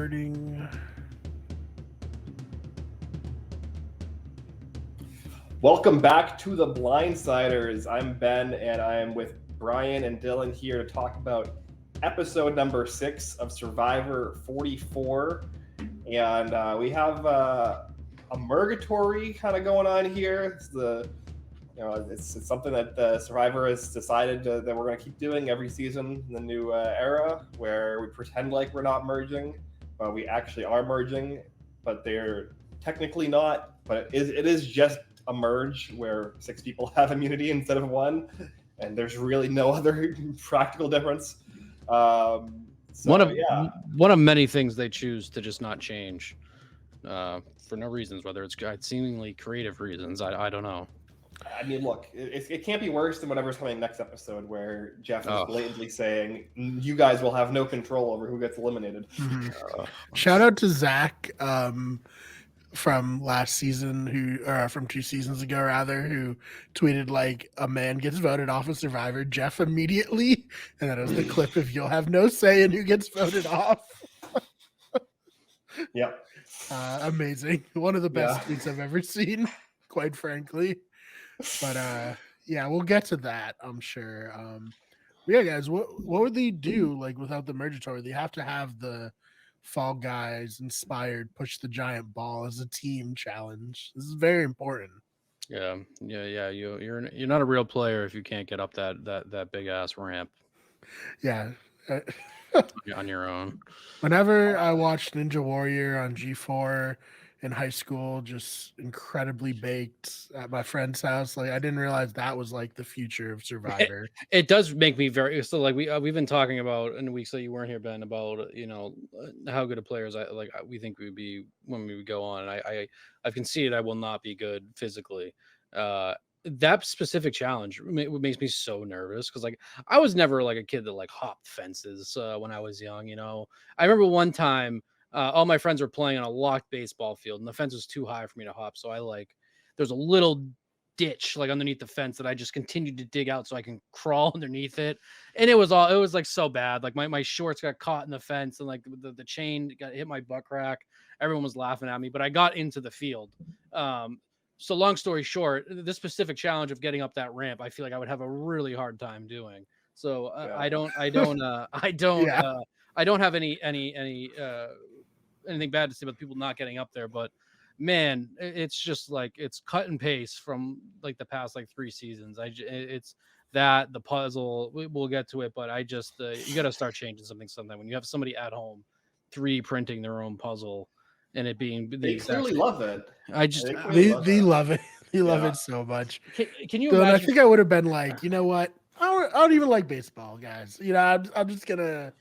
recording. Welcome back to the Blindsiders. I'm Ben, and I am with Brian and Dylan here to talk about episode number 6 of Survivor 44. And we have a murgatory kind of going on here. It's something that Survivor has decided that we're going to keep doing every season in the new era, where we pretend like we're not merging, but we actually are merging, but they're technically not. But it is just a merge where 6 people have immunity instead of 1, and there's really no other practical difference. One of many things they choose to just not change for no reasons, whether it's seemingly creative reasons. I don't know. I mean, look, it can't be worse than whatever's coming next episode, where Jeff is blatantly saying you guys will have no control over who gets eliminated. Mm-hmm. Shout out to Zach from last season, from 2 seasons ago, rather, who tweeted like, a man gets voted off of Survivor, Jeff immediately, and that was the clip of "you'll have no say in who gets voted off." Yep. Amazing. One of the best tweets I've ever seen, quite frankly. But yeah, we'll get to that, I'm sure. Yeah, guys, what would they do like without the mergatory? They have to have the Fall Guys inspired push the giant ball as a team challenge. This is very important. Yeah. You're not a real player if you can't get up that big ass ramp. Yeah. On your own. Whenever I watched Ninja Warrior on G4 in high school, just incredibly baked at my friend's house, like I didn't realize that was like the future of Survivor. It does make me very so like we've been talking about in the weeks that you weren't here, Ben, about how good of players we think we'd be when we would go on, and I've conceded I will not be good physically. That specific challenge makes me so nervous because like I was never like a kid that like hopped fences when I was young. I remember one time all my friends were playing on a locked baseball field and the fence was too high for me to hop, so there's a little ditch like underneath the fence that I just continued to dig out so I can crawl underneath it, and it was like so bad. Like my shorts got caught in the fence and like the chain got hit my butt crack. Everyone was laughing at me, but I got into the field. So long story short, this specific challenge of getting up that ramp, I feel like I would have a really hard time doing. So I don't have anything bad to say about people not getting up there, but man, it's just like it's cut and paste from like the past like 3 seasons. It's that the puzzle, we'll get to it, but I just you got to start changing something when you have somebody at home 3D printing their own puzzle. And it being they clearly love it. They love it. They love it so much. Can you imagine? I think I would have been like, you know what? I don't even like baseball, guys. I'm just gonna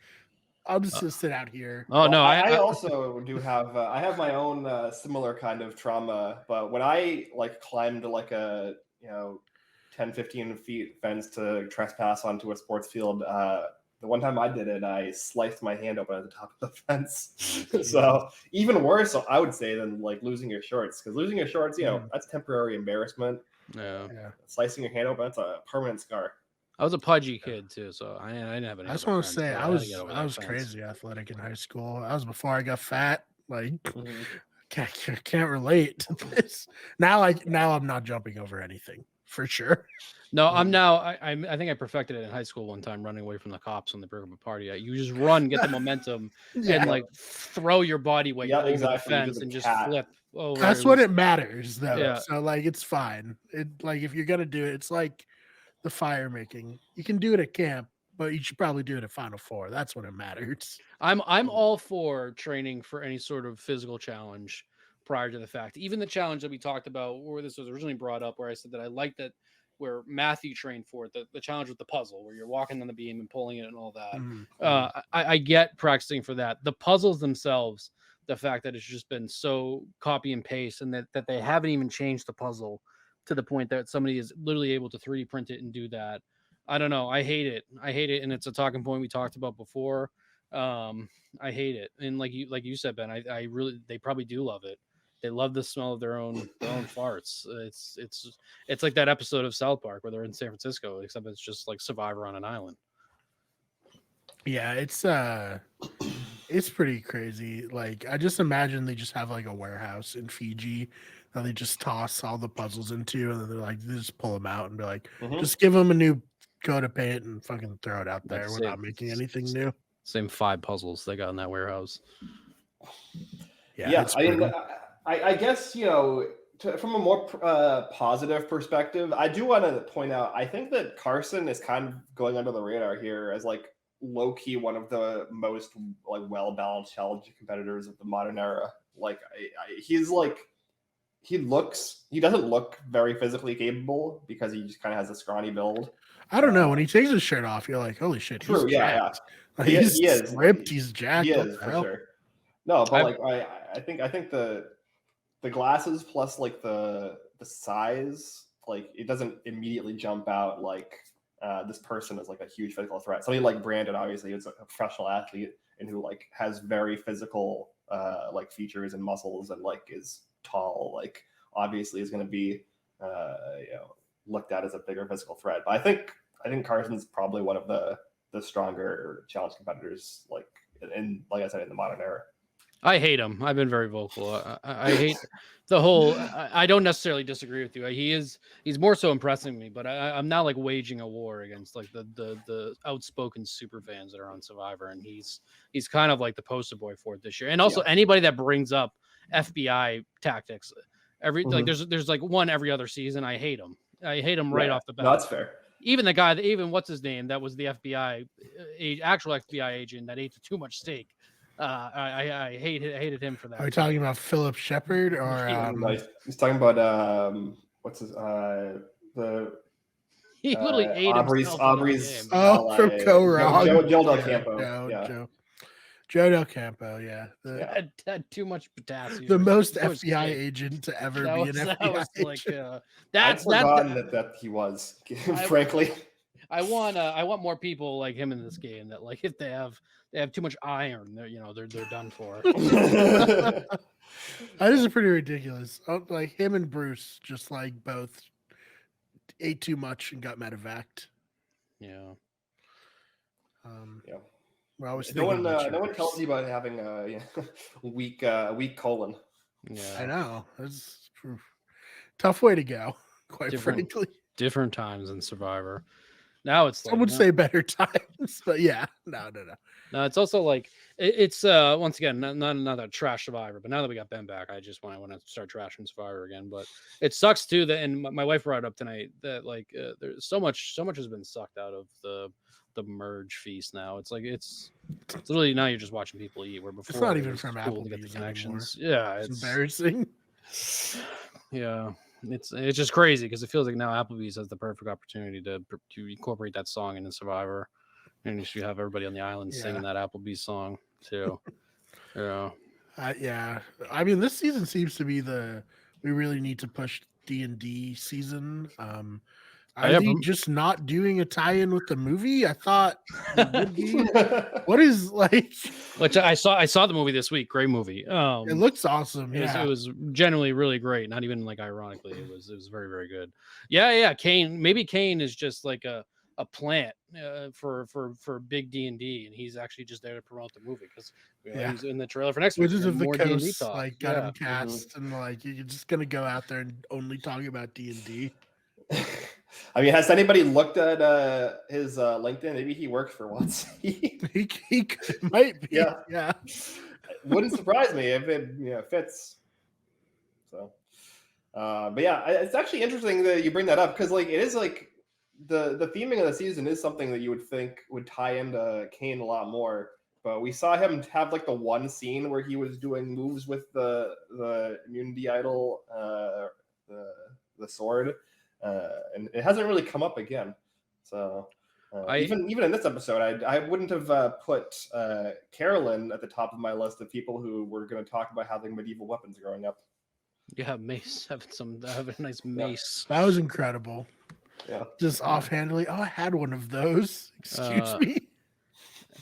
sit out here. Oh no, I also do have I have my own similar kind of trauma, but when I like climbed like a 10-15 feet fence to trespass onto a sports field, the one time I did it, I sliced my hand open at the top of the fence. So even worse, I would say, than like losing your shorts, because losing your shorts, that's temporary embarrassment. Yeah. Slicing your hand open, that's a permanent scar. I was a pudgy kid too, so I didn't have any. I just want to say I was crazy athletic in high school. That was before I got fat. Like, can't relate to this. Now I'm not jumping over anything for sure. No, I'm now. I think I perfected it in high school one time, running away from the cops when they broke up a party. You just run, get the momentum, and like throw your body weight over the fence and just flip over. That's what it matters, though. Yeah. So like, it's fine. Like if you're gonna do it, it's like the fire making. You can do it at camp, but you should probably do it at Final Four. That's what it matters. I'm all for training for any sort of physical challenge prior to the fact. Even the challenge that we talked about, where this was originally brought up, where I said that I liked that. Where Matthew trained for it, the challenge with the puzzle, where you're walking on the beam and pulling it and all that. Mm-hmm. I get practicing for that. The puzzles themselves, the fact that it's just been so copy and paste, and that they haven't even changed the puzzle to the point that somebody is literally able to 3D print it and do that. I don't know. I hate it. And it's a talking point we talked about before. I hate it. And like you said, Ben, I really, they probably do love it. They love the smell of their own farts. It's like that episode of South Park where they're in San Francisco, except it's just like Survivor on an island. Yeah, it's It's pretty crazy. Like, I just imagine they just have like a warehouse in Fiji that they just toss all the puzzles into, and then they're like, they just pull them out and be like, Mhm. just give them a new coat of paint and fucking throw it out Like, there. We're not making anything new. Same 5 puzzles they got in that warehouse. Yeah, it's brutal. I guess, from a more positive perspective, I do want to point out, I think that Carson is kind of going under the radar here as like low key one of the most like well balanced challenge competitors of the modern era. Like he's like he doesn't look very physically capable because he just kind of has a scrawny build. I don't know. When he takes his shirt off, you're like, holy shit, True, he's yeah. jacked. Like, He he's is. ripped, he's jacked. He What is the for hell? sure. No, but I think the glasses plus like the size, like it doesn't immediately jump out like this person is like a huge physical threat. Somebody like Brandon, obviously, is a professional athlete and who like has very physical like features and muscles and like is tall, like obviously is going to be looked at as a bigger physical threat. But I think Carson's probably one of the stronger challenge competitors, like like I said, in the modern era. I hate him. I've been very vocal. I hate the whole. I don't necessarily disagree with you. He's more so impressing me, but I'm now like waging a war against like the outspoken super fans that are on Survivor, and he's kind of like the poster boy for it this year. And also anybody that brings up FBI tactics, like there's like one every other season. I hate him. I hate him right off the bat. No, that's fair. Even the guy, even what's his name, that was the FBI, actual FBI agent that ate too much steak. I hated him for that. Are we talking about Philip Shepard or he's talking about what's his the he literally ate Aubrey's from Co-Wrong. Joe Del Campo. Joe Del Campo, yeah. Had too much potassium. The most FBI agent to ever be an FBI agent. That's forgotten that he was, frankly. I want more people like him in this game that like if they have too much iron, they're done for. That is pretty ridiculous. Like him and Bruce just like both ate too much and got medevaced. Yeah. No one tells you about having a weak colon. Yeah, I know. It's a tough way to go, quite frankly. Different times in Survivor. Now it's some would say better times, but yeah, no. No, it's also like it's once again not a trash Survivor, but now that we got Ben back, I want to start trashing Survivor again. But it sucks too that, and my wife brought it up tonight that like there's so much has been sucked out of the merge feast now. It's like it's literally now you're just watching people eat. Where before it's not even from cool Applebee's to get the connections. Anymore. Yeah, it's embarrassing. Yeah. It's just crazy because it feels like now Applebee's has the perfect opportunity to incorporate that song into Survivor, and you should have everybody on the island singing that Applebee's song too. Yeah. I mean, this season seems to be we really need to push D&D season. Are they just not doing a tie-in with the movie? I thought it would be. What is like? Which I saw the movie this week. Great movie. It looks awesome. It was generally really great. Not even like ironically, it was very, very good. Yeah. Maybe Kane is just like a plant for big D&D, and he's actually just there to promote the movie because he's in the trailer for next week. Wizards of the Coast like got him cast, and like you're just gonna go out there and only talk about D&D. I mean, has anybody looked at his LinkedIn? Maybe he works for once. he might be. Yeah. Wouldn't surprise me if it fits. So, but yeah, it's actually interesting that you bring that up because like it is like the theming of the season is something that you would think would tie into Kane a lot more. But we saw him have like the one scene where he was doing moves with the immunity idol, the sword. And it hasn't really come up again. So even in this episode, I wouldn't have put Carolyn at the top of my list of people who were going to talk about having medieval weapons growing up. Yeah, mace. Have a nice mace. That was incredible. Yeah. Just offhandedly. Oh, I had one of those. Excuse me.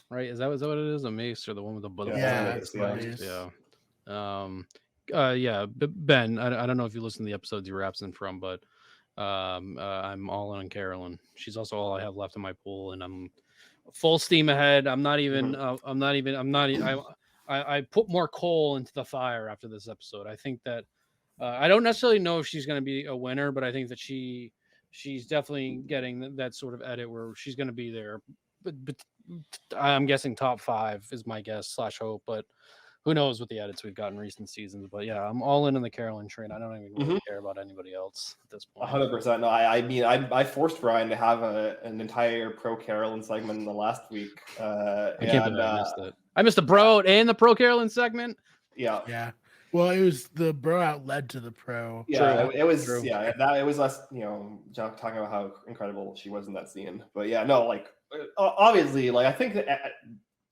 Right? Is that what it is? A mace or the one with the bullet? Yeah. Ben, I don't know if you listened to the episodes you were absent from, but I'm all in on Carolyn. She's also all I have left in my pool, and I'm full steam ahead. I'm not even. I put more coal into the fire after this episode. I think that I don't necessarily know if she's going to be a winner, but I think that she's definitely getting that sort of edit where she's going to be there. But I'm guessing top 5 is my guess / hope, but who knows with the edits we've got in recent seasons. But yeah, I'm all in the Carolyn train. I don't even really care about anybody else at this point. 100%. No, I mean, I forced Brian to have an entire pro Carolyn segment in the last week. I can't believe I missed it. I missed the bro and the pro Carolyn segment. Yeah. Well, it was the bro out led to the pro. Yeah, True. it was. True. Yeah, it was us. Talking about how incredible she was in that scene. But yeah, no, like obviously, like I think that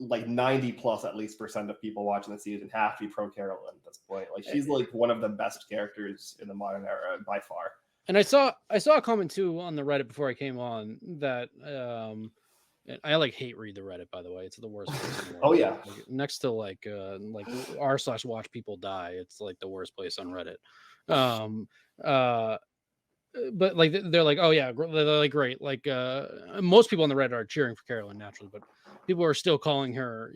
like 90+ at least % of people watching the season have to be pro Carolyn at this point. Like she's like one of the best characters in the modern era by far. And I saw a comment too on the Reddit before I came on that and I like hate read the Reddit, by the way. It's the worst place in the world. Oh yeah. Like, next to like r/watch people die, it's like the worst place on Reddit. But like they're like, oh yeah, they're like great. Like most people on the Reddit are cheering for Carolyn naturally, but people are still calling her,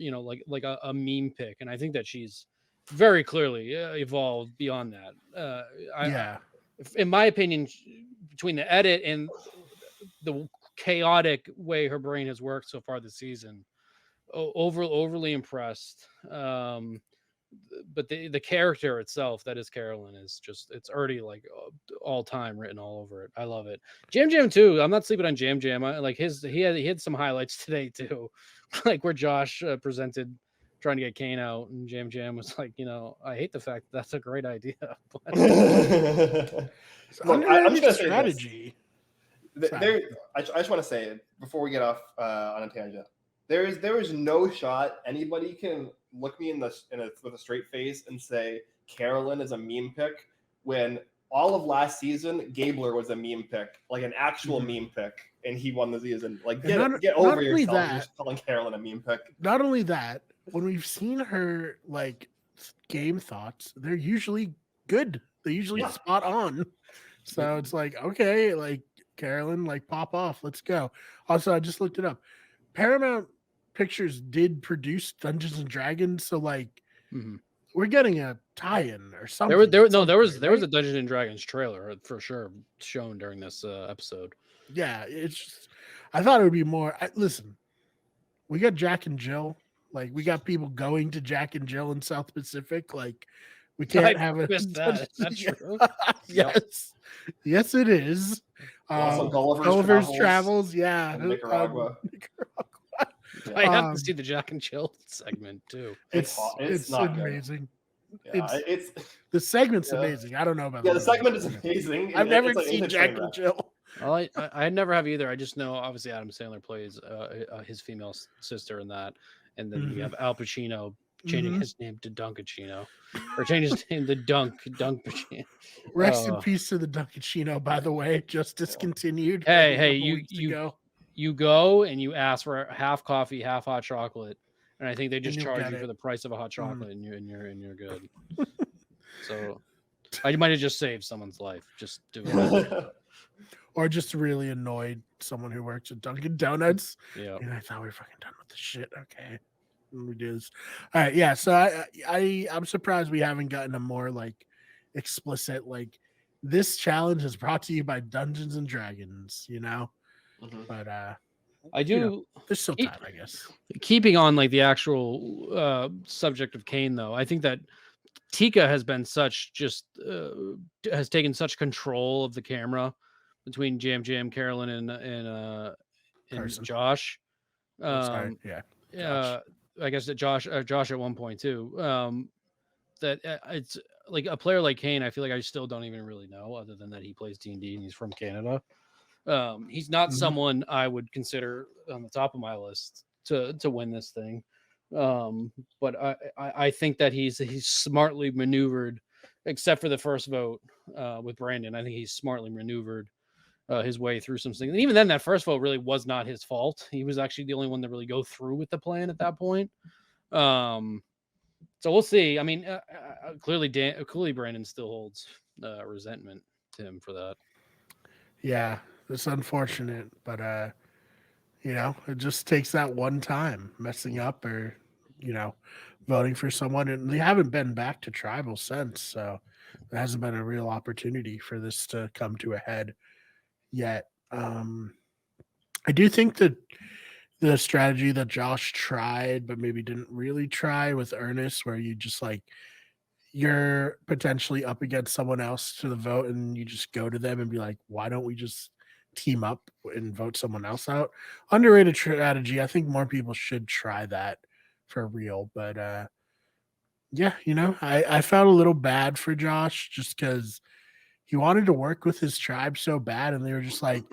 like a meme pick, and I think that she's very clearly evolved beyond that. In my opinion, between the edit and the chaotic way her brain has worked so far this season, overly impressed. But the character itself, that is Carolyn, is just, it's already like all time written all over it. I love it. Jam Jam too. I'm not sleeping on Jam Jam. He had some highlights today too, like where Josh presented trying to get Kane out, and Jam Jam was like, I hate the fact that's a great idea. Look, I'm just gonna say strategy. I just want to say before we get off on a tangent, there is no shot anybody can look me with a straight face and say Carolyn is a meme pick when all of last season Gabler was a meme pick, like an actual meme pick, and he won the season. Like get over yourself. You're just calling Carolyn a meme pick. Not only that, when we've seen her like game thoughts, they're usually good. They're usually spot on. So it's like, okay, like Carolyn, like pop off, let's go. Also, I just looked it up. Paramount Pictures did produce Dungeons and Dragons, so like we're getting a tie-in or something. There was a Dungeons and Dragons trailer for sure shown during this episode. Yeah, it's just, I thought it would be more. Listen, we got Jack and Jill. Like we got people going to Jack and Jill in South Pacific. Like we can't have it. That's true. Yes, it is. Also, Gulliver's Travels. Yeah, Nicaragua. I have to see the Jack and Jill segment too. It's amazing. Yeah, The segment's amazing. I don't know about the segment is amazing. I've never seen Jack and Jill. Well, I never have either. I just know obviously Adam Sandler plays his female sister in that, and then we have Al Pacino changing his name to Dunkachino, or changing his name to Dunk Pacino. Rest in peace to the Dunkachino, by the way, just discontinued. Hey, you go and you ask for half coffee, half hot chocolate, and I think they just charge you for the price of a hot chocolate, and you're good. So I might have just saved someone's life just doing that. Or just really annoyed someone who works at Dunkin' Donuts. Yeah, and I thought we were fucking done with this shit. Okay, we do this. All right, yeah. So I'm surprised we haven't gotten a more like explicit like this challenge is brought to you by Dungeons and Dragons. But I do. There's still time, I guess. Keeping on like the actual subject of Kane, though, I think that Tika has been has taken such control of the camera between Jam, Carolyn, and Josh. Josh. I guess that Josh at one point too. That it's like a player like Kane. I feel like I still don't even really know, other than that he plays D&D and he's from Canada. He's not someone I would consider on the top of my list to win this thing. But I think that he's smartly maneuvered, except for the first vote with Brandon. I think he's smartly maneuvered his way through some things. And even then, that first vote really was not his fault. He was actually the only one to really go through with the plan at that point. So we'll see. I mean, clearly Brandon still holds resentment to him for that. Yeah, it's unfortunate, but it just takes that one time messing up or voting for someone, and they haven't been back to tribal since. So there hasn't been a real opportunity for this to come to a head yet. I do think that the strategy that Josh tried, but maybe didn't really try with Ernest, where you just like you're potentially up against someone else to the vote, and you just go to them and be like, "Why don't we just team up and vote someone else out?" Underrated strategy. I think more people should try that for real. But yeah, I felt a little bad for Josh just because he wanted to work with his tribe so bad, and they were just like,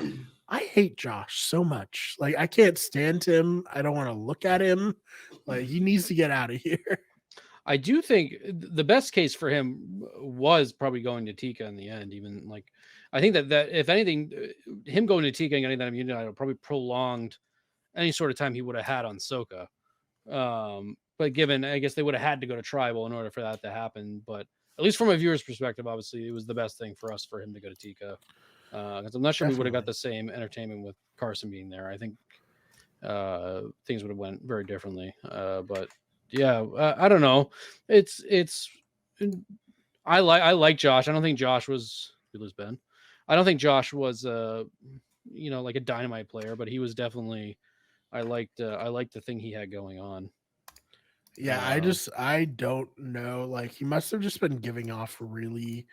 I hate Josh so much. Like, I can't stand him. I don't want to look at him. Like, he needs to get out of here. I do think the best case for him was probably going to Tika in the end. Even like, I think that if anything, him going to Tika and getting that immunity probably prolonged any sort of time he would have had on Soka. But given, I guess they would have had to go to tribal in order for that to happen. But at least from a viewer's perspective, obviously, it was the best thing for us for him to go to Tika. Because I'm not sure we would have got the same entertainment with Carson being there. I think things would have went very differently. But yeah, I don't know. I like Josh. I don't think Josh was Ben. I don't think Josh was like a dynamite player, but he was definitely. I liked the thing he had going on. Yeah, I don't know. Like, he must have just been giving off really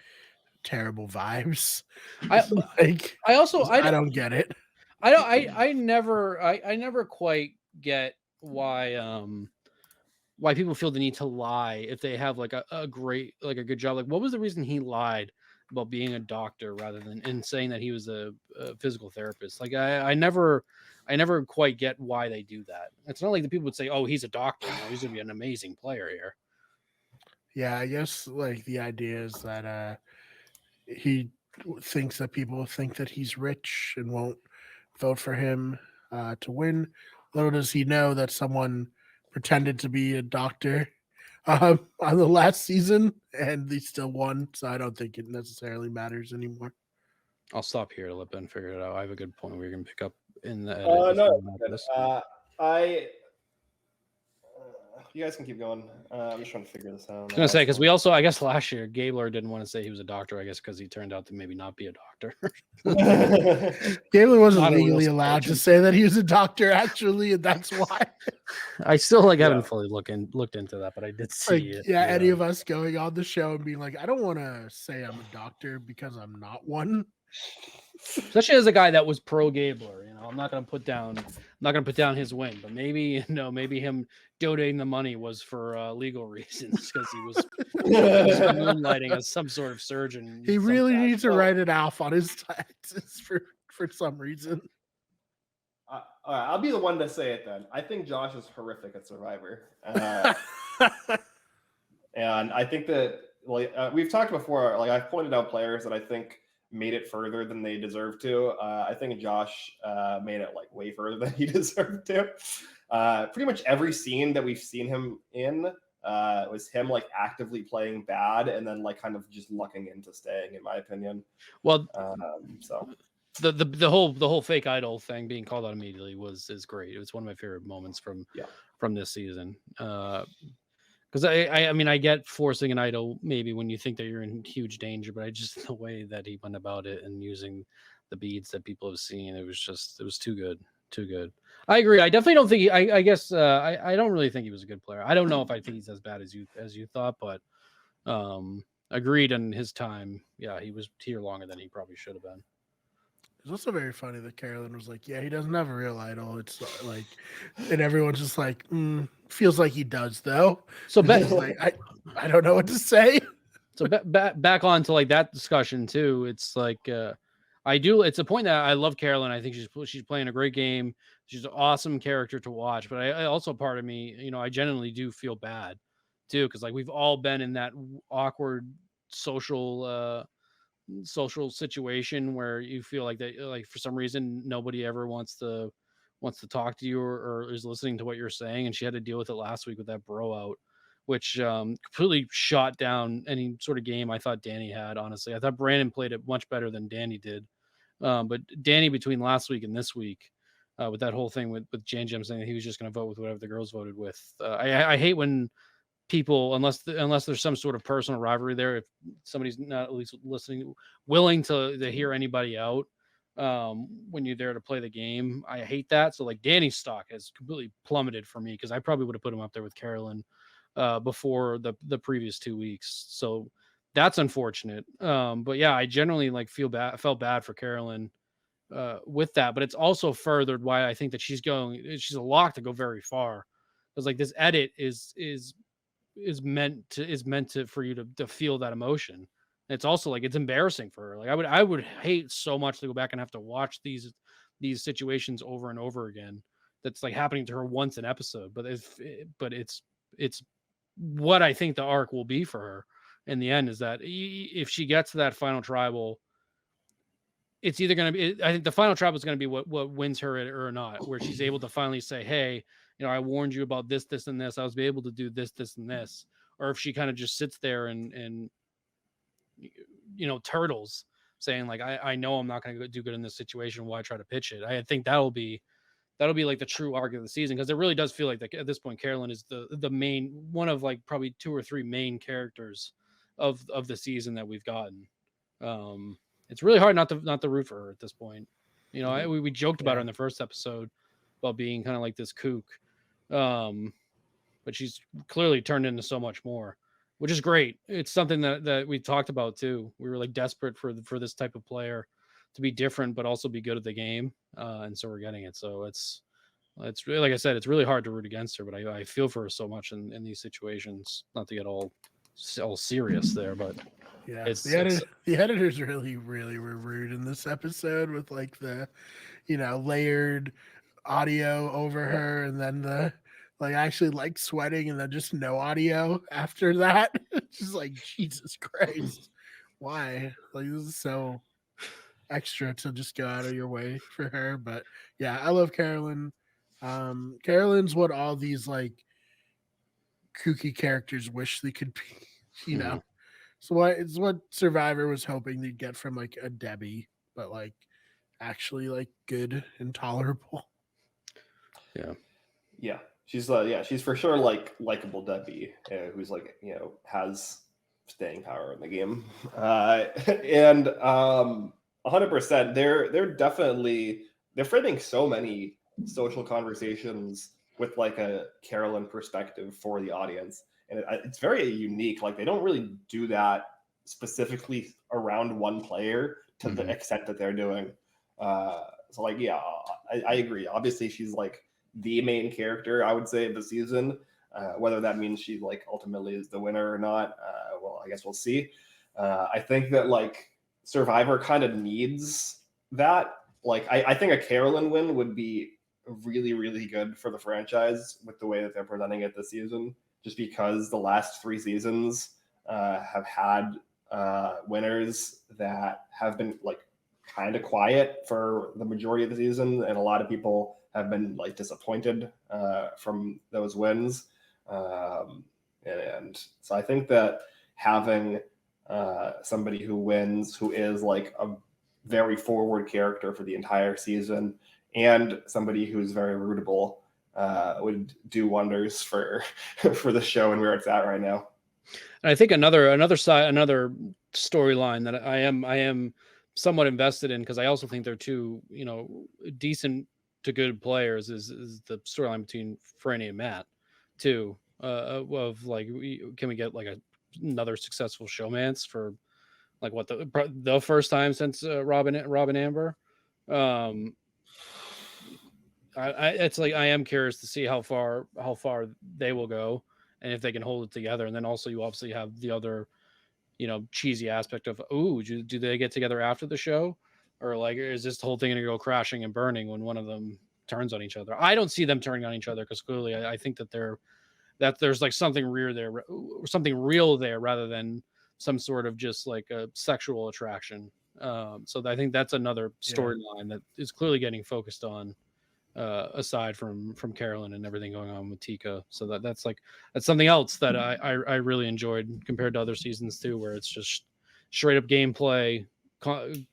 terrible vibes. I don't get it. I never quite get why people feel the need to lie if they have like a great, like a good job. Like, what was the reason he lied about being a doctor rather than in saying that he was a physical therapist? Like, I never quite get why they do that. It's not like the people would say, "Oh, he's a doctor. He's going to be an amazing player here." Yeah, I guess like the idea is that he thinks that people think that he's rich and won't vote for him to win. Little does he know that someone pretended to be a doctor on the last season, and they still won. So I don't think it necessarily matters anymore. I'll stop here to let Ben figure it out. I have a good point where you're going to pick up in the edit. You guys can keep going. I'm just trying to figure this out. I was going to say, because we also, I guess last year, Gabler didn't want to say he was a doctor, I guess, because he turned out to maybe not be a doctor. Gabler wasn't legally allowed to say that he was a doctor, actually, and that's why. I still haven't fully looked into that, but I did see it. Yeah, any of us going on the show and being like, I don't want to say I'm a doctor because I'm not one. Especially as a guy that was pro Gabler, I'm not going to put down his win, but maybe him donating the money was for legal reasons because he was moonlighting as some sort of surgeon. He really needs to write it off on his taxes for some reason. All right, I'll be the one to say it then. I think Josh is horrific at Survivor, and I think that we've talked before. Like, I've pointed out players that I think made it further than they deserve to. I think Josh made it like way further than he deserved to. Pretty much every scene that we've seen him in was him like actively playing bad and then like kind of just lucking into staying, in my opinion. Well, so the whole fake idol thing being called out immediately is great. It was one of my favorite moments from this season. Because I get forcing an idol maybe when you think that you're in huge danger, but I just the way that he went about it and using the beads that people have seen, it was too good. I agree. I definitely don't think I guess I don't really think he was a good player. I don't know if I think he's as bad as you thought, but agreed on his time. Yeah, he was here longer than he probably should have been. It's also very funny that Carolyn was like, yeah, he doesn't have a real idol. It's like, and everyone's just like, feels like he does though. So like, I don't know what to say. So back on to like that discussion too. It's like, it's a point that I love Carolyn. I think she's playing a great game. She's an awesome character to watch, but I also part of me, I genuinely do feel bad too. Cause like we've all been in that awkward social situation where you feel like that, like for some reason nobody ever wants to talk to you or is listening to what you're saying, and she had to deal with it last week with that bro out, which completely shot down any sort of game I thought Danny had. Honestly, I thought Brandon played it much better than Danny did, but Danny between last week and this week with that whole thing with Jan Jim saying that he was just going to vote with whatever the girls voted with. I hate when people, unless there's some sort of personal rivalry there, if somebody's not at least listening, willing to hear anybody out when you're there to play the game. I hate that. So like Danny's stock has completely plummeted for me because I probably would have put him up there with Carolyn before the previous 2 weeks. So that's unfortunate. But yeah, I generally like felt bad for Carolyn with that, but it's also furthered why I think that she's a lock to go very far. Because like this edit is meant to for you to feel that emotion. And it's also like it's embarrassing for her. Like I would hate so much to go back and have to watch these situations over and over again. That's like happening to her once an episode, but it's what I think the arc will be for her in the end is that if she gets to that final tribal, it's either going to be, I think the final tribal is going to be what wins her or not, where she's able to finally say, hey, I warned you about this, this, and this. I was able to do this, this, and this. Or if she kind of just sits there and turtles saying like, I know I'm not going to do good in this situation. Why try to pitch it? I think that'll be like the true arc of the season. Cause it really does feel like at this point, Carolyn is the main one of like probably 2 or 3 main characters of the season that we've gotten. It's really hard not to root for her at this point. We joked about her in the first episode about being kind of like this kook. But she's clearly turned into so much more, which is great. It's something that we talked about too. We were like desperate for this type of player to be different, but also be good at the game. And so we're getting it. So it's really, like I said, it's really hard to root against her, but I feel for her so much in these situations, not to get all serious there, but yeah, the editors really, really were rude in this episode with like the, layered audio over her, and then the like actually like sweating, and then just no audio after that. Just like Jesus Christ, why? Like this is so extra to just go out of your way for her. But yeah, I love Carolyn. Carolyn's what all these like kooky characters wish they could be, So it's what Survivor was hoping they'd get from like a Debbie, but like actually like good and tolerable. Yeah. She's she's for sure like likable Debbie, who's like, has staying power in the game. And 100%, they're framing so many social conversations with like a Carolyn perspective for the audience. And it's very unique. Like they don't really do that specifically around one player to the extent that they're doing. So like, yeah, I agree. Obviously she's like the main character, I would say, of the season. Whether that means she like ultimately is the winner or not, well, I guess we'll see. I think that like Survivor kind of needs that. Like I think a Carolyn win would be really, really good for the franchise with the way that they're presenting it this season, just because the last 3 seasons have had winners that have been like kind of quiet for the majority of the season, and a lot of people have been like disappointed from those wins. And so I think that having somebody who wins, who is like a very forward character for the entire season, and somebody who's very rootable would do wonders for the show and where it's at right now. And I think another storyline that I am somewhat invested in, because I also think they're two, decent to good players, is the storyline between Franny and Matt too. Of like, can we get like another successful showmance for like what the first time since Rob and Amber? It's like I am curious to see how far they will go and if they can hold it together. And then also you obviously have the other, cheesy aspect of, do they get together after the show, or like is this whole thing going to go crashing and burning when one of them turns on each other? I don't see them turning on each other, because clearly I think that there's like something real there rather than some sort of just like a sexual attraction. So I think that's another storyline that is clearly getting focused on, aside from Carolyn and everything going on with Tika. So that's something else that I really enjoyed compared to other seasons too, where it's just straight up gameplay,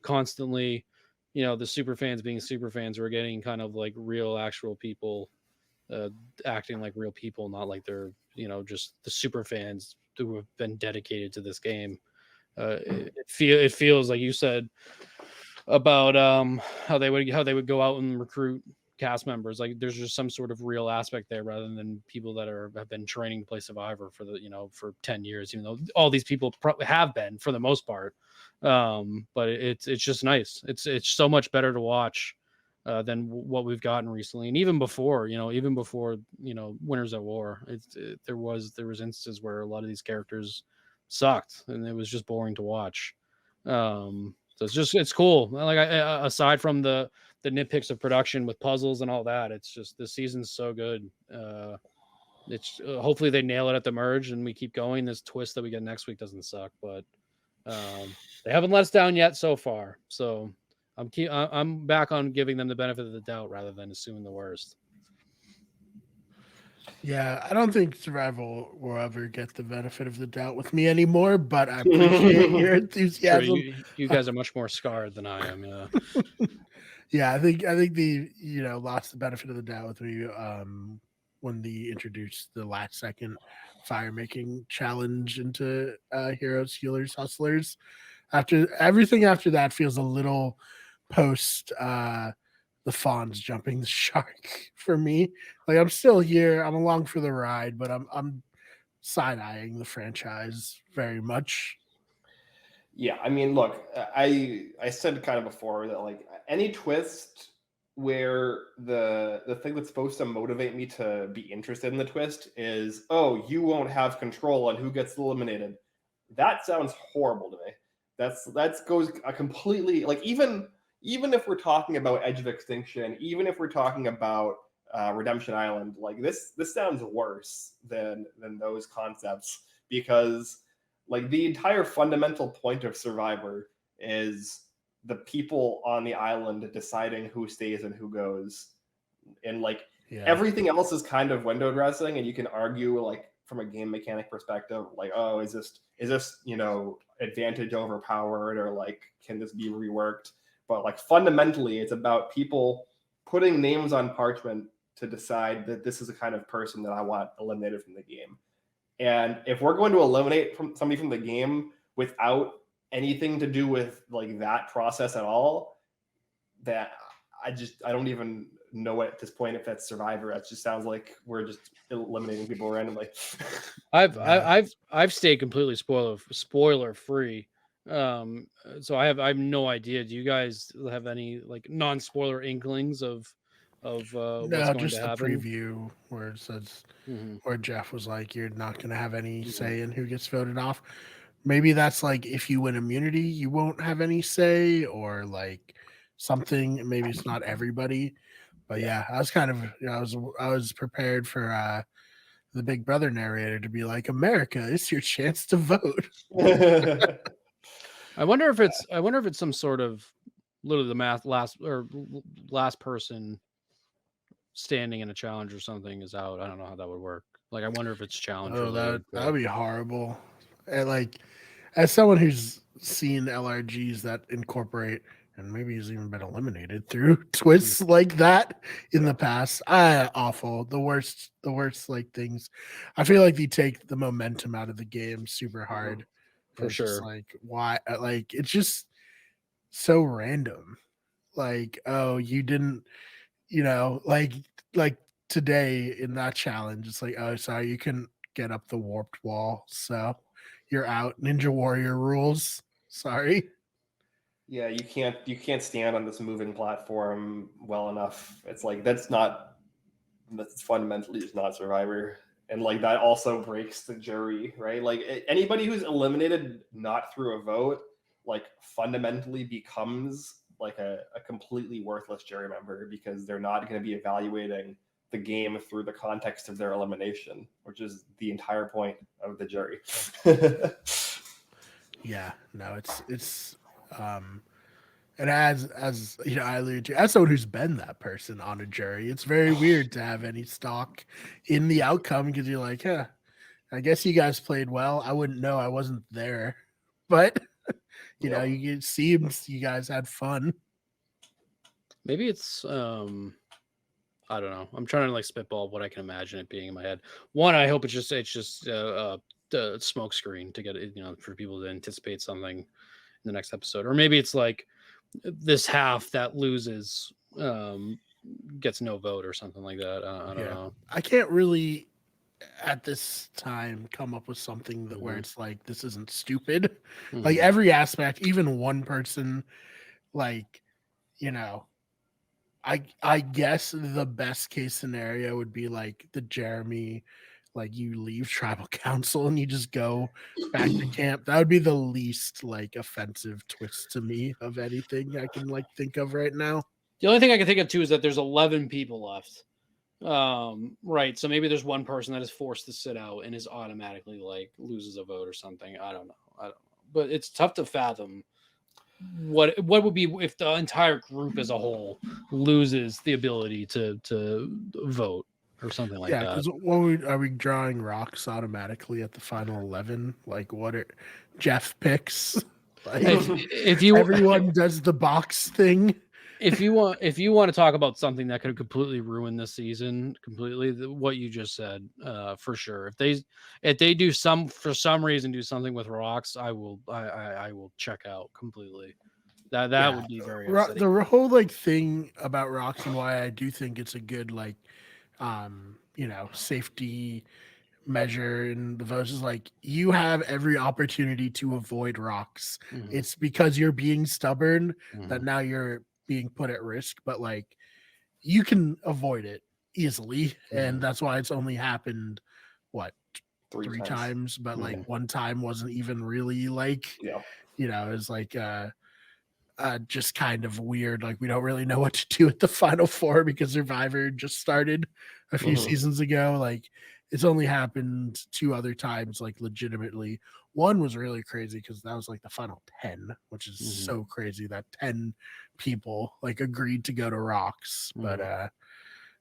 constantly the super fans being super fans. We're getting kind of like real, actual people acting like real people, not like they're just the super fans who have been dedicated to this game. It feels like you said about how they would go out and recruit cast members. Like there's just some sort of real aspect there rather than people that have been training to play Survivor for for 10 years, even though all these people probably have been for the most part. But it's just nice. It's so much better to watch than what we've gotten recently, and even before Winners at War, there was instances where a lot of these characters sucked and it was just boring to watch. So it's cool. Like aside from the nitpicks of production with puzzles and all that, it's just this season's so good. It's hopefully they nail it at the merge and we keep going. This twist that we get next week doesn't suck, but they haven't let us down yet so far. So I'm back on giving them the benefit of the doubt rather than assuming the worst. Yeah, I don't think Survival will ever get the benefit of the doubt with me anymore, but I appreciate your enthusiasm. Sure, you guys are much more scarred than I am. Yeah. Yeah, I think the lost the benefit of the doubt with me when they introduced the last second fire making challenge into Heroes, Healers, Hustlers. After everything after that feels a little post the Fawns jumping the shark for me. Like I'm still here, I'm along for the ride, but I'm side-eyeing the franchise very much. Yeah, I mean, look, I said kind of before that like any twist where the thing that's supposed to motivate me to be interested in the twist is, oh, you won't have control on who gets eliminated. That sounds horrible to me. That goes a completely like even if we're talking about Edge of Extinction, even if we're talking about Redemption Island, like this sounds worse than those concepts, because like the entire fundamental point of Survivor is the people on the island deciding who stays and who goes, and like everything else is kind of window dressing, and you can argue like from a game mechanic perspective, like, oh, is this advantage overpowered, or like can this be reworked? But like fundamentally, it's about people putting names on parchment to decide that this is the kind of person that I want eliminated from the game. And if we're going to eliminate somebody from the game without anything to do with like that process at all, that I don't even know at this point if that's Survivor. It just sounds like we're just eliminating people randomly. I've stayed completely spoiler free. So I have no idea. Do you guys have any like non-spoiler inklings of what's going just to the happen? preview where it says where Jeff was like, you're not going to have any say in who gets voted off. Maybe that's like if you win immunity, you won't have any say, or like something. Maybe it's not everybody, but yeah, I was kind of I was prepared for the Big Brother narrator to be like, America, it's your chance to vote. I wonder if it's some sort of literally the last person standing in a challenge or something is out. I don't know how that would work. Like I wonder if it's challenge related. That would be horrible. And like as someone who's seen LRGs that incorporate, and maybe he's even been eliminated through twists like that in the past, awful. The worst like things. I feel like they take the momentum out of the game super hard. For sure. Like why? Like it's just so random. Like, oh, you didn't, like today in that challenge, it's like, oh, sorry, you couldn't get up the warped wall, so you're out. Ninja Warrior rules. Sorry. Yeah, you can't stand on this moving platform well enough. It's like that's fundamentally just not Survivor. And like that also breaks the jury, right? Like anybody who's eliminated not through a vote, like fundamentally becomes like a completely worthless jury member, because they're not going to be evaluating the game through the context of their elimination, which is the entire point of the jury. Yeah, no, it's and as you know, I alluded to, as someone who's been that person on a jury, it's very weird to have any stock in the outcome, because you're like, yeah, I guess you guys played well. I wouldn't know, I wasn't there, but it seems you guys had fun. Maybe it's I don't know. I'm trying to like spitball what I can imagine it being in my head. One, I hope it's just the smoke screen to get it, for people to anticipate something in the next episode, or maybe it's like this half that loses gets no vote or something like that. I don't know. I can't really at this time come up with something that where it's like this isn't stupid. Like every aspect, even one person, like I guess the best case scenario would be like the Jeremy, like you leave tribal council and you just go back to camp. That would be the least like offensive twist to me of anything I can like think of right now. The only thing I can think of too is that there's 11 people left. Right. So maybe there's one person that is forced to sit out and is automatically like loses a vote or something. I don't know. But it's tough to fathom what would be if the entire group as a whole loses the ability to vote or something like that. Yeah, because are we drawing rocks automatically at the final 11? Like what are Jeff picks? Like, if you everyone does the box thing. If you want to talk about something that could completely ruin this season, what you just said, for sure. If they do for some reason do something with rocks, I will check out completely. That would be very upsetting. The whole like thing about rocks and why I do think it's a good like safety measure in the votes is like you have every opportunity to avoid rocks. It's because you're being stubborn that now you're being put at risk, but like you can avoid it easily, and that's why it's only happened three times, but like one time wasn't even really like it's like just kind of weird. Like we don't really know what to do at the final four because Survivor just started a few seasons ago. Like it's only happened 2 other times, like legitimately. One was really crazy because that was like the final 10, which is so crazy that 10 people like agreed to go to rocks. But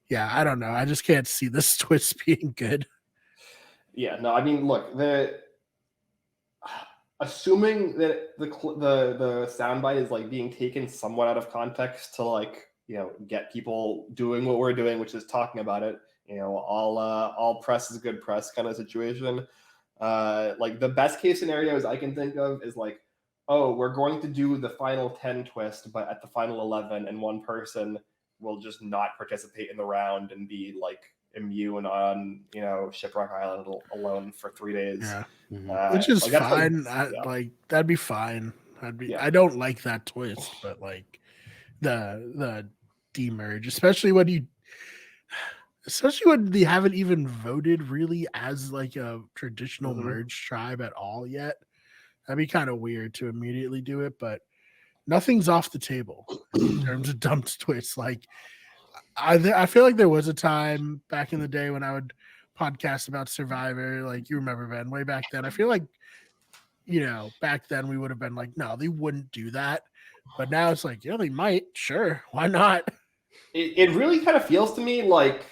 yeah, I don't know. I just can't see this twist being good. Yeah, no, I mean, look, assuming that the soundbite is like being taken somewhat out of context to like get people doing what we're doing, which is talking about it. All press is good press kind of situation. Like the best case scenarios I can think of is like, oh, we're going to do the final 10 twist, but at the final 11, and one person will just not participate in the round and be like immune on Shipwreck Island alone for 3 days. Yeah, which is like, fine. Like that'd be fine. I don't like that twist, but like the demerge, especially when they haven't even voted really as like a traditional merge tribe at all yet. That'd be kind of weird to immediately do it, but nothing's off the table in terms of dumped twists. Like I feel like there was a time back in the day when I would podcast about Survivor, like you remember, Ben, way back then. I feel like back then we would have been like, no, they wouldn't do that. But now it's like, they might. Sure, why not? It really kind of feels to me like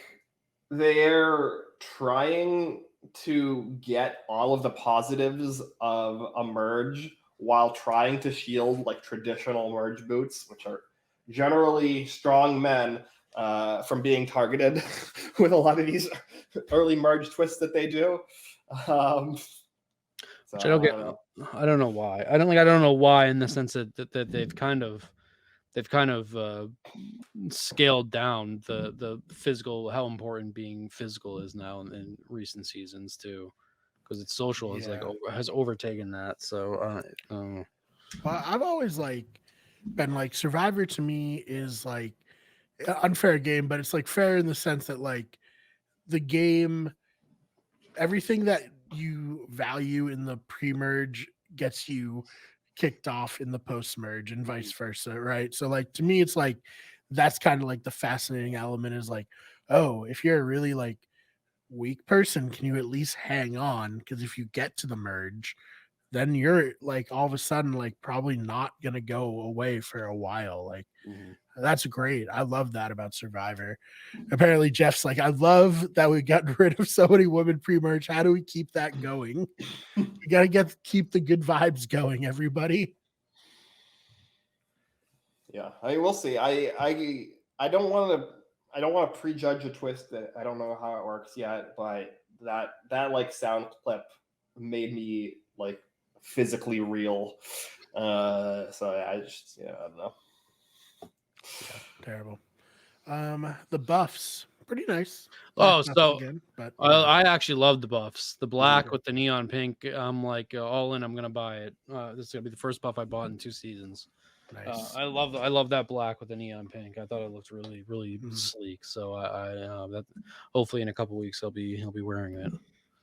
they're trying to get all of the positives of a merge while trying to shield like traditional merge boots, which are generally strong men, from being targeted with a lot of these early merge twists that they do. Which I don't get. I don't know why. I don't know why, in the sense that they've kind of scaled down the physical, how important being physical is now in recent seasons too, because it's social has overtaken that. So well, I've always like been like Survivor to me is like unfair game, but it's like fair in the sense that like the game, everything that you value in the pre-merge gets you kicked off in the post-merge and vice versa, right? So like to me it's like that's kind of like the fascinating element is like, oh, if you're a really like weak person, can you at least hang on? Because if you get to the merge, then you're like all of a sudden like probably not gonna go away for a while. Like that's great. I love that about Survivor. Apparently Jeff's like, I love that we got rid of so many women pre-merge. How do we keep that going? We gotta keep the good vibes going, everybody. Yeah, I mean, we'll see. I don't want to prejudge a twist that I don't know how it works yet, but that like sound clip made me like physically real. So I just I don't know. Yeah, terrible. The buffs, pretty nice. Oh, Black buffs so again, but I actually love the buffs. The black Okay. with the neon pink. I'm like all in. I'm gonna buy it. This is gonna be the first buff I bought in 2 seasons. nice. I love that black with the neon pink. I thought it looked really Mhm. sleek. So that hopefully in a couple weeks he'll be wearing it.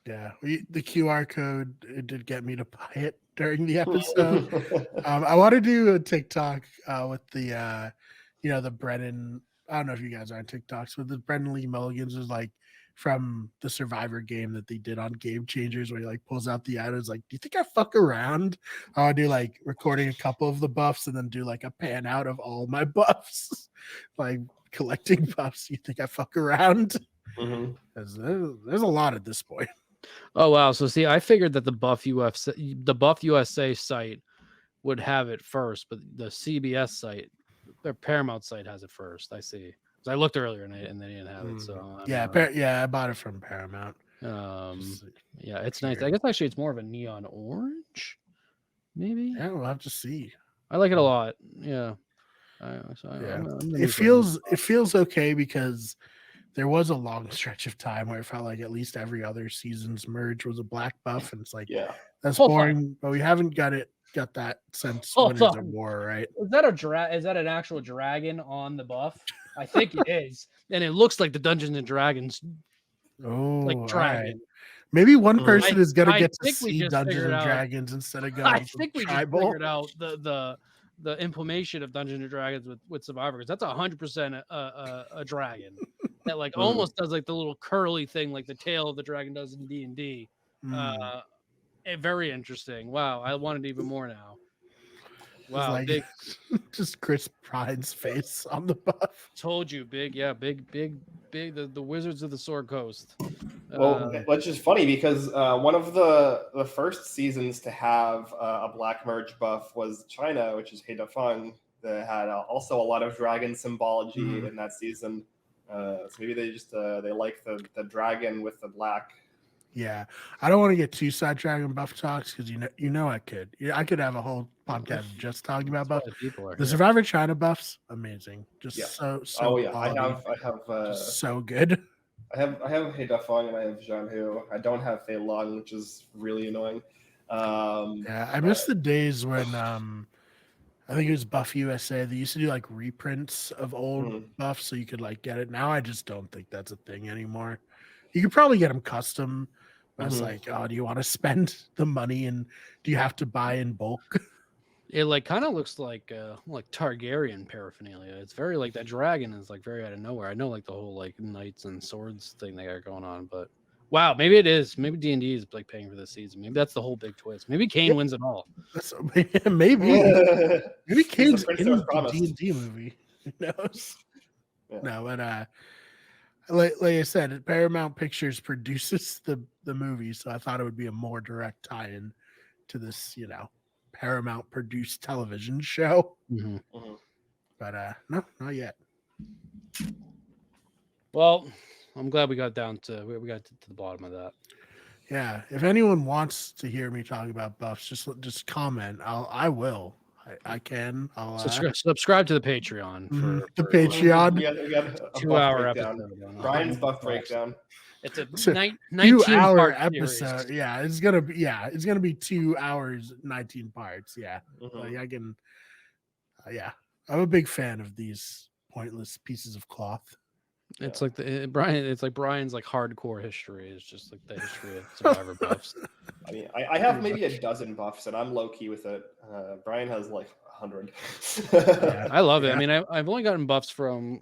Yeah, the QR code, it did get me to buy it during the episode. I want to do a TikTok with the the Brennan. I don't know if you guys are on TikToks, but the Brennan Lee Mulligans was like from the Survivor game that they did on Game Changers, where he like pulls out the items. Like, do you think I fuck around? I want to do like recording a couple of the buffs and then do like a pan out of all my buffs, like collecting buffs. You think I fuck around? Mhm. There's a lot at this point. Oh wow! So see, I figured that the Buff USA site would have it first, but the CBS site, their Paramount site, has it first. I see. Because I looked earlier and they didn't have it. So Yeah, I bought it from Paramount. yeah, it's nice. I guess actually it's more of a neon orange, maybe. Yeah, we'll have to see. I like it a lot. Yeah. It feels okay because there was a long stretch of time where it felt like at least every other season's merge was a black buff, and it's like that's Hold boring. on. But we haven't got that since Hold Winners on. of War, right? Is that is that an actual dragon on the buff? I think it is, and it looks like the Dungeons and Dragons like dragon. Right. Maybe one person is gonna I get to think we see just Dungeons figured and out- Dragons instead of going I think we just tribal. figured out the implementation of Dungeons and Dragons with Survivor, because that's 100% a dragon that like almost does like the little curly thing like the tail of the dragon does in D&D. Very interesting. Wow, I wanted even more now. Wow, like, big. Just Chris Prine's face on the buff. Told you, big. The Wizards of the Sword Coast. Well, which is funny because one of the first seasons to have a black merge buff was China, which is He Feng, that had also a lot of dragon symbology in that season. So maybe they just they like the dragon with the black. Yeah, I don't want to get too sidetracked on buff talks because you know I could have a whole podcast just talking about buffs. The Survivor China buffs, amazing, just so. Oh yeah, quality. I have so good. I have He Feng and I have Zhang Hu. I don't have Fei Long, which is really annoying. Yeah, I miss the days when I think it was Buff USA. They used to do like reprints of old buffs so you could like get it. Now I just don't think that's a thing anymore. You could probably get them custom. But it's like, oh, do you want to spend the money and do you have to buy in bulk? It like kind of looks like Targaryen paraphernalia. It's very like that dragon is like very out of nowhere. I know like the whole like knights and swords thing they got going on, but wow, maybe it is. Maybe D&D is like paying for this season. Maybe that's the whole big twist. Maybe Kane wins it all. Maybe Kane's in the D&D movie. Who knows? Yeah. No, but like I said, Paramount Pictures produces the movie, so I thought it would be a more direct tie-in to this, Paramount produced television show. But no, not yet. Well, I'm glad we got to the bottom of that. Yeah, if anyone wants to hear me talk about buffs, just comment. I will. I can. I'll subscribe to the Patreon for the Patreon. We got a 2-hour episode. Brian's buff breakdown. It's a 2-hour episode. Series. Yeah, it's gonna be 2 hours, 19 parts. Yeah, like I can. Yeah, I'm a big fan of these pointless pieces of cloth. It's like It's like Brian's like hardcore history is just like the history of Survivor buffs. I mean, I have maybe a dozen buffs, and I'm low key with it. Brian has like 100. I love it. I mean, I've only gotten buffs from.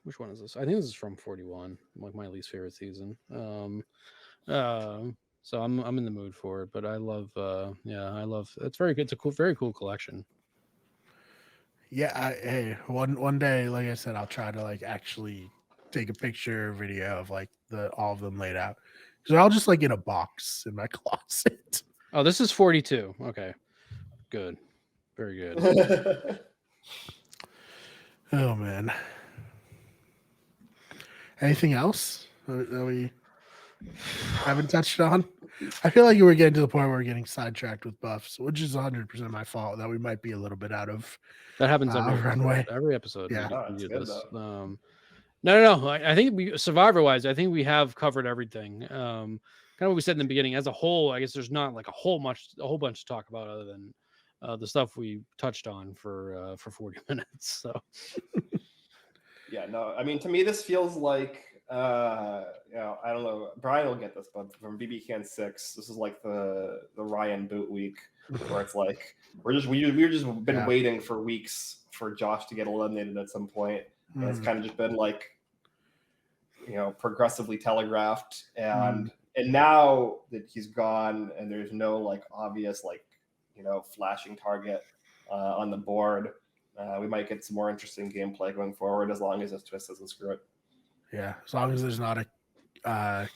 Which one is this? I think this is from 41, like my least favorite season. So I'm in the mood for it, but I love. I love. It's very good. It's a very cool collection. Yeah, hey, one day, like I said, I'll try to like actually take a picture or video of like all of them laid out. because they're all just like in a box in my closet. Oh, this is 42. Okay, good, very good. Oh man. Anything else that we haven't touched on? I feel like we're getting to the point where we're getting sidetracked with buffs, which is 100% my fault. That we might be a little bit out of That happens runway. every episode. Yeah. We It's do good this. though. No. I think we Survivor wise, I think we have covered everything. Kind of what we said in the beginning. As a whole, I guess there's not like a whole bunch to talk about other than the stuff we touched on for 40 minutes. So Yeah, no, I mean, to me, this feels like, I don't know, Brian will get this, but from BB Can 6, this is like the Ryan boot week, where it's like, we're just been waiting for weeks for Josh to get eliminated at some point, and it's kind of just been like, progressively telegraphed, and now that he's gone, and there's no like obvious flashing target on the board. We might get some more interesting gameplay going forward as long as this twist doesn't screw it. Yeah, as long as there's not a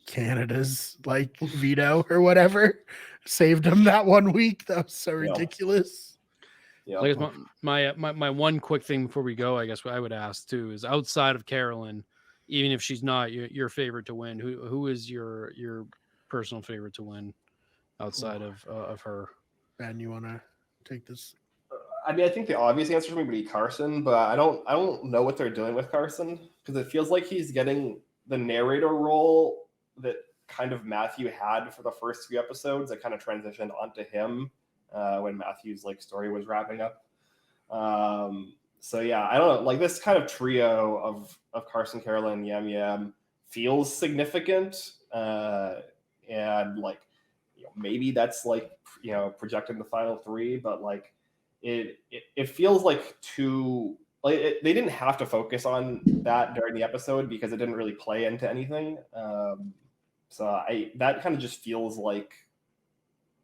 Canada's veto or whatever saved him that 1 week. That was so ridiculous. Yeah. I guess my one quick thing before we go, I guess what I would ask too is, outside of Carolyn, even if she's not your favorite to win, who is your personal favorite to win outside of her? Ben, you want to take this? I mean, I think the obvious answer for me would be Carson, but I don't know what they're doing with Carson, because it feels like he's getting the narrator role that kind of Matthew had for the first 3 episodes that kind of transitioned onto him when Matthew's story was wrapping up. So yeah, I don't know. This kind of trio of Carson, Carolyn, Yam Yam feels significant, and maybe that's projecting the final 3, but it feels like too they didn't have to focus on that during the episode because it didn't really play into anything. So that kind of just feels like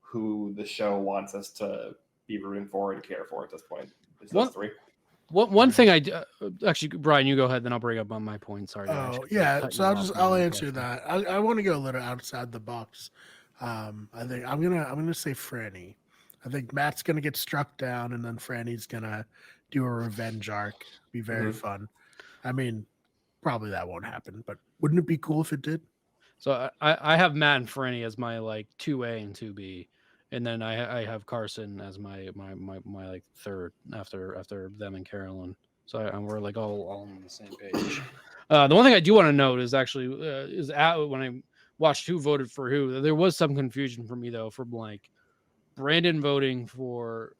who the show wants us to be rooting for and care for at this point. Is those 3. One thing actually, Brian, you go ahead, then I'll bring up on my point. Sorry. Oh yeah, so I'll answer that. I want to go a little outside the box. I think I'm gonna say Franny. I think Matt's gonna get struck down, and then Franny's gonna do a revenge arc. Be very fun. I mean, probably that won't happen, but wouldn't it be cool if it did? So I have Matt and Franny as my 2A and 2B, and then I have Carson as my third after them and Carolyn. So we're all on the same page. The one thing I do want to note is actually when I watched who voted for who, there was some confusion for me though, from Brandon voting for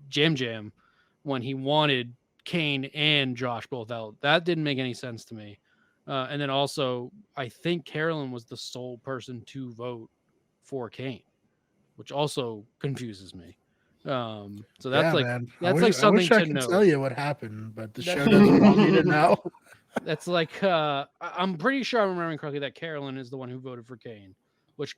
Jam Jam when he wanted Kane and Josh both out. That didn't make any sense to me. And then also, I think Carolyn was the sole person to vote for Kane, which also confuses me. So that's something I wish I to could know. Tell you what happened, but the show doesn't want me to know. That's I'm pretty sure I'm remembering correctly that Carolyn is the one who voted for Kane, which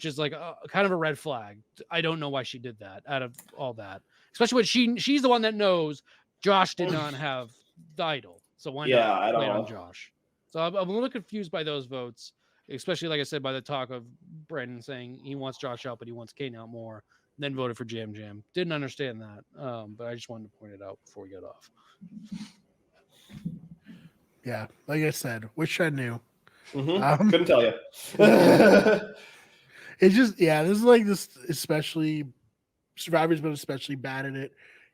is kind of a red flag. I don't know why she did that out of all that, especially when she's the one that knows Josh did not have the idol. So why not play on Josh? So I'm a little confused by those votes, especially like I said, by the talk of Brandon saying he wants Josh out, but he wants Kane out more. Then voted for Jam Jam. Didn't understand that, but I just wanted to point it out before we get off. Yeah, like I said, wish I knew. Couldn't tell you. It's just this is this, especially Survivor's been especially bad at it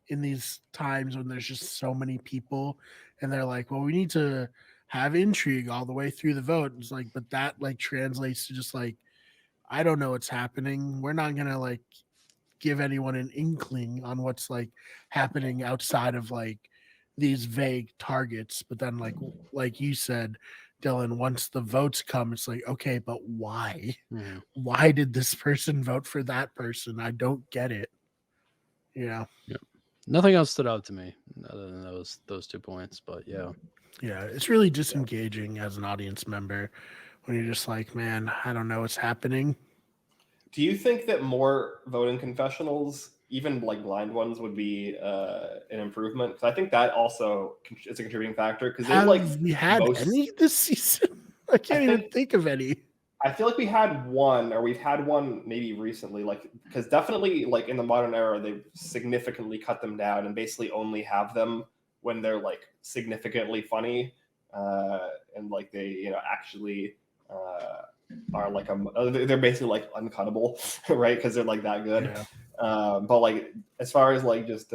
in these times when there's just so many people, and they're like, well, we need to have intrigue all the way through the vote. It's but that translates to just I don't know what's happening. We're not gonna give anyone an inkling on what's happening outside of these vague targets. But then like you said, Dylan, once the votes come, it's okay, but why? Mm-hmm. Why did this person vote for that person? I don't get it. Yeah. Nothing else stood out to me other than those 2 points, but yeah. Yeah, it's really disengaging as an audience member when you're just man, I don't know what's happening. Do you think that more voting confessionals, even blind ones, would be an improvement? Because I think that also is a contributing factor. Because have we had any this season? I can't even think of any. I feel like we've had one maybe recently, like, because definitely like in the modern era, they've significantly cut them down and basically only have them when they're like significantly funny, and like they actually are like they're basically like uncuttable, right? Because they're like that good. Yeah. But like as far as like just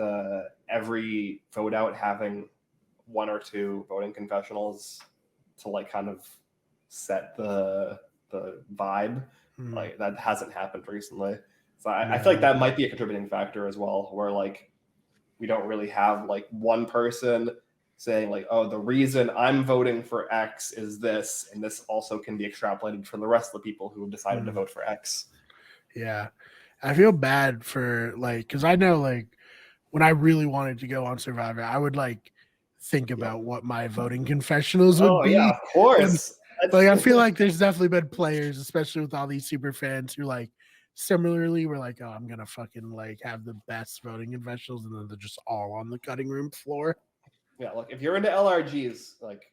every vote out having one or two voting confessionals to like kind of set the vibe, like that hasn't happened recently. So I feel like that might be a contributing factor as well, where like we don't really have like one person saying like, oh, the reason I'm voting for X is this, and this also can be extrapolated for the rest of the people who have decided to vote for X. Yeah. I feel bad for like, because I know like when I really wanted to go on Survivor, I would like think about what my voting confessionals would be. Yeah, of course. And, like I feel like there's definitely been players, especially with all these super fans, who like similarly were like, oh, I'm gonna fucking like have the best voting confessionals, and then they're just all on the cutting room floor. Yeah, look, if you're into LRGs, like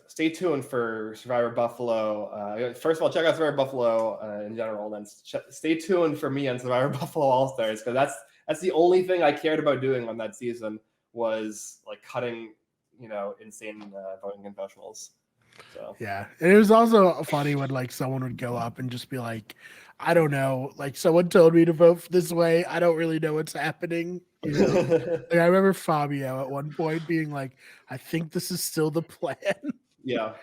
stay tuned for Survivor Buffalo. First of all, check out Survivor Buffalo in general, and then stay tuned for me on Survivor Buffalo All Stars, because that's the only thing I cared about doing on that season was like cutting, insane voting confessionals. So yeah, and it was also funny when like someone would go up and just be like, I don't know, like someone told me to vote this way. I don't really know what's happening. Like, I remember Fabio at one point being like, I think this is still the plan. Yeah.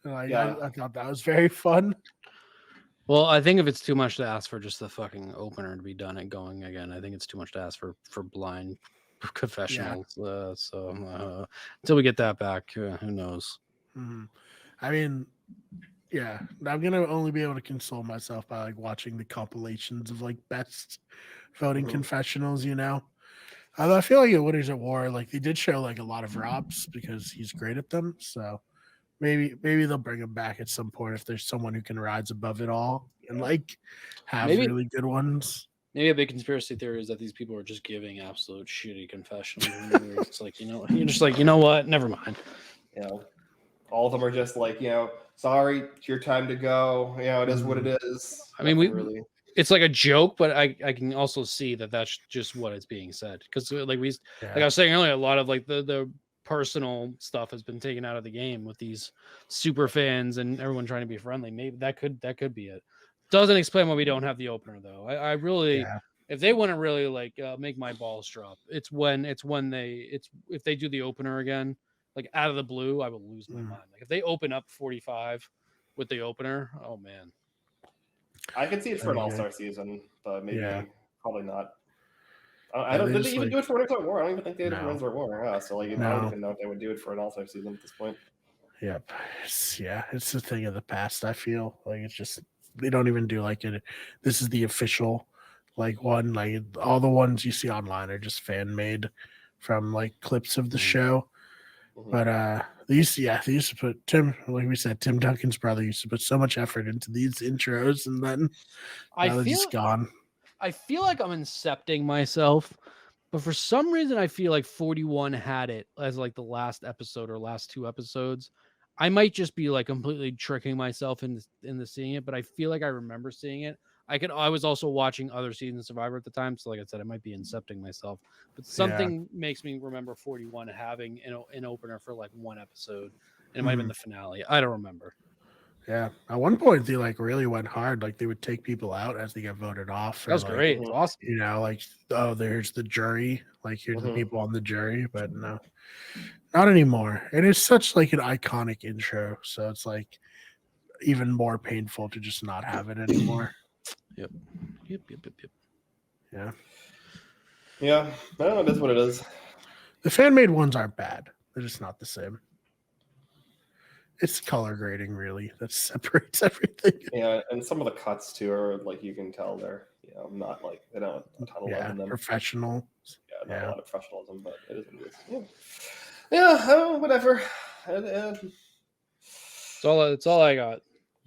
Like, I thought that was very fun. Well, I think if it's too much to ask for just the fucking opener to be done and going again, I think it's too much to ask for blind confessionals. Yeah. So until we get that back, who knows? Mm-hmm. I mean, yeah, I'm gonna only be able to console myself by like watching the compilations of like best voting confessionals. I feel like at Winners at War, like they did show like a lot of Rob's because he's great at them. So maybe they'll bring him back at some point if there's someone who can rise above it all and like have really good ones. Maybe a big conspiracy theory is that these people are just giving absolute shitty confessionals. It's like, you're just like, you know what? Never mind. All of them are just like, sorry, it's your time to go. It is what it is. I mean, it's like a joke, but I can also see that that's just what is being said. Because like I was saying earlier, a lot of like the personal stuff has been taken out of the game with these super fans and everyone trying to be friendly. Maybe that could be it. Doesn't explain why we don't have the opener though. I really, if they want to really like make my balls drop, it's if they do the opener again, like out of the blue, I will lose my mind. Like if they open up 45 with the opener, oh man. I could see it for an all-star season, but maybe probably not. I don't. Did they even do it for Winners at War? I don't even think they did it for Winners at War. Yeah, so like, I don't even know if they would do it for an all-star season at this point. Yep. It's a thing of the past. I feel like it's just they don't even do like it. This is the official like one. Like all the ones you see online are just fan made from like clips of the show. But they used to put Tim, like we said, Tim Duncan's brother used to put so much effort into these intros, and then they're just gone. I feel like I'm incepting myself, but for some reason I feel like 41 had it as like the last episode or last two episodes. I might just be like completely tricking myself into seeing it, but I feel like I remember seeing it. I was also watching other seasons of Survivor at the time, so like I said, I might be incepting myself. But something makes me remember 41 having an opener for like one episode, and it might have been the finale. I don't remember. Yeah, at one point they like really went hard. Like they would take people out as they get voted off. That was like, great. It's awesome. Like there's the jury. Like here's the people on the jury, but no, not anymore. And it's such like an iconic intro, so it's like even more painful to just not have it anymore. Yep. Yeah. Yeah. I don't know. That's what it is. The fan made ones aren't bad. They're just not the same. It's color grading really that separates everything. Yeah, and some of the cuts too are like you can tell they're not like they don't have a ton of love in them. Professional. Yeah, not a lot of professionalism, but it is what it is. Yeah, whatever. It's all I got.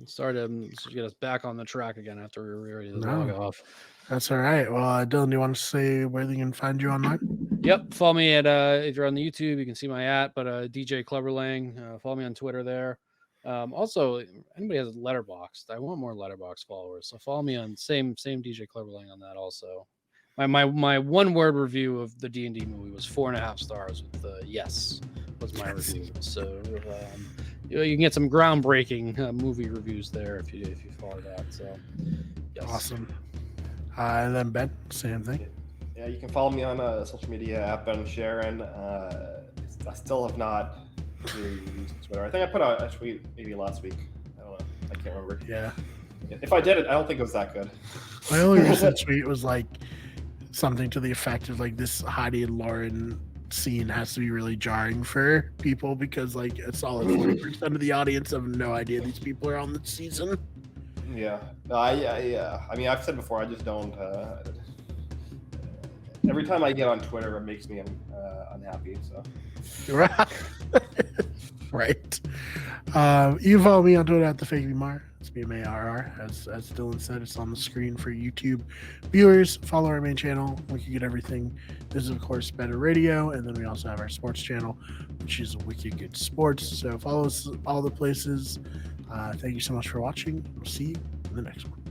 Started to get us back on the track again after we were ready to log off. That's all right. Well, Dylan, do you want to say where they can find you online? Yep. Follow me at if you're on the YouTube, you can see my @ but DJ Cleverlang. Follow me on Twitter there. Also, anybody has a Letterboxd, I want more Letterboxd followers. So follow me on same DJ Cleverling on that also. My one word review of the D&D movie was 4.5 stars with yes was my review. So you can get some groundbreaking movie reviews there if you follow that. So yes. Awesome. And then Ben, same thing. Yeah, you can follow me on social media at Ben Sharon. I still have not really used Twitter. I think I put out a tweet maybe last week. I don't know. I can't remember. Yeah. If I did it, I don't think it was that good. My only recent tweet was like something to the effect of like this Heidi and Lauren scene has to be really jarring for people because like a solid 40% of the audience have no idea these people are on the season. Yeah. Yeah. I mean, I've said before, I just don't. Every time I get on Twitter, it makes me unhappy. So. Right. You can follow me on Twitter at the Fake Mar. It's BMARR. As Dylan said, it's on the screen for YouTube viewers. Follow our main channel. We can get everything. This is, of course, Better Radio. And then we also have our sports channel, which is Wicked Good Sports. So follow us all the places. Thank you so much for watching. We'll see you in the next one.